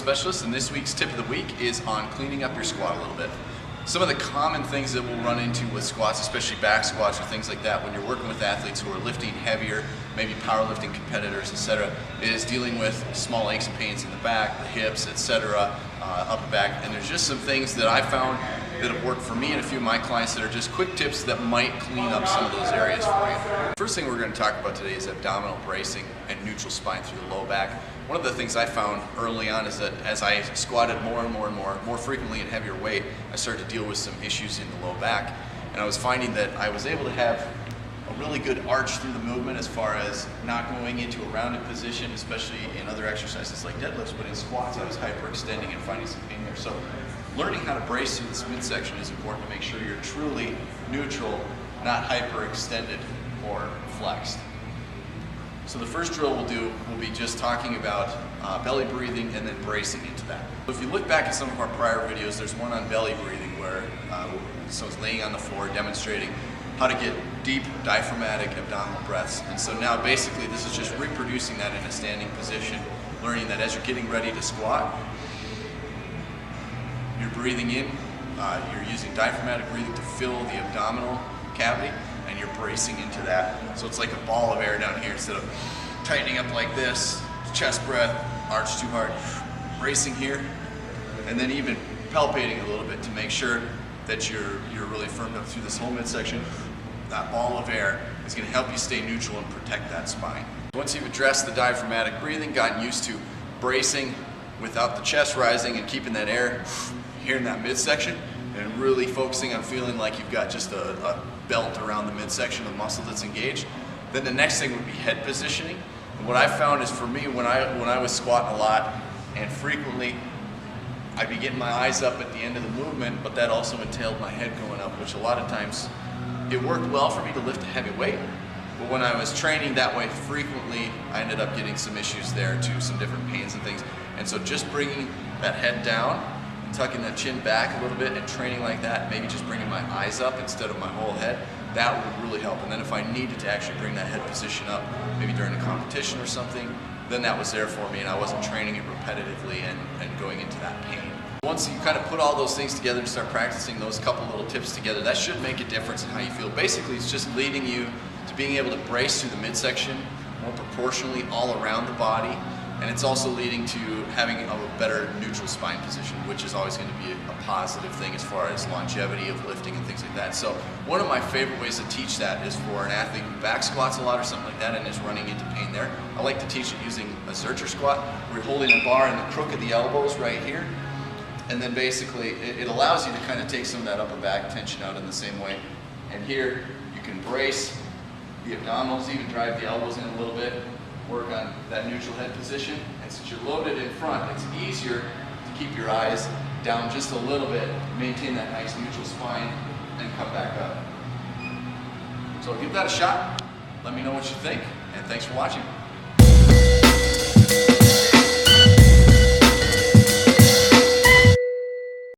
specialist, and this week's tip of the week is on cleaning up your squat a little bit. Some of the common things that we'll run into with squats, especially back squats or things like that, when you're working with athletes who are lifting heavier, maybe powerlifting competitors, etc., is dealing with small aches and pains in the back, the hips, etc., upper back. And there's just some things that I found that have worked for me and a few of my clients that are just quick tips that might clean up some of those areas for you. First thing we're going to talk about today is abdominal bracing and neutral spine through the low back. One of the things I found early on is that as I squatted more frequently and heavier weight, I started to deal with some issues in the low back. And I was finding that I was able to have a really good arch through the movement as far as not going into a rounded position, especially in other exercises like deadlifts, but in squats I was hyperextending and finding some pain there. So learning how to brace through this midsection is important to make sure you're truly neutral, not hyperextended or flexed. So the first drill we'll do will be just talking about belly breathing and then bracing into that. If you look back at some of our prior videos, there's one on belly breathing where someone's laying on the floor demonstrating how to get deep diaphragmatic abdominal breaths. And so now basically this is just reproducing that in a standing position, learning that as you're getting ready to squat, you're breathing in, you're using diaphragmatic breathing to fill the abdominal cavity, and you're bracing into that. So it's like a ball of air down here instead of tightening up like this, chest breath, arch too hard, bracing here, and then even palpating a little bit to make sure that you're really firmed up through this whole midsection. That ball of air is going to help you stay neutral and protect that spine. Once you've addressed the diaphragmatic breathing, gotten used to bracing without the chest rising and keeping that air here in that midsection, and really focusing on feeling like you've got just a belt around the midsection of muscle that's engaged, then the next thing would be head positioning. And what I found is for me, when I was squatting a lot and frequently, I'd be getting my eyes up at the end of the movement, but that also entailed my head going up, which a lot of times, it worked well for me to lift a heavy weight, but when I was training that way frequently, I ended up getting some issues there too, some different pains and things. And so just bringing that head down, tucking that chin back a little bit and training like that, maybe just bringing my eyes up instead of my whole head, that would really help. And then if I needed to actually bring that head position up, maybe during a competition or something, then that was there for me and I wasn't training it repetitively and going into that pain. Once you kind of put all those things together and start practicing those couple little tips together, that should make a difference in how you feel. Basically, it's just leading you to being able to brace through the midsection more proportionally all around the body. And it's also leading to having a better neutral spine position, which is always going to be a positive thing as far as longevity of lifting and things like that. So one of my favorite ways to teach that is for an athlete who back squats a lot or something like that and is running into pain there. I like to teach it using a Zercher squat, where you're holding a bar in the crook of the elbows right here. And then basically it allows you to kind of take some of that upper back tension out in the same way. And here you can brace the abdominals, even drive the elbows in a little bit, work on that neutral head position. And since you're loaded in front, it's easier to keep your eyes down just a little bit, maintain that nice neutral spine, and come back up. So give that a shot. Let me know what you think, and thanks for watching.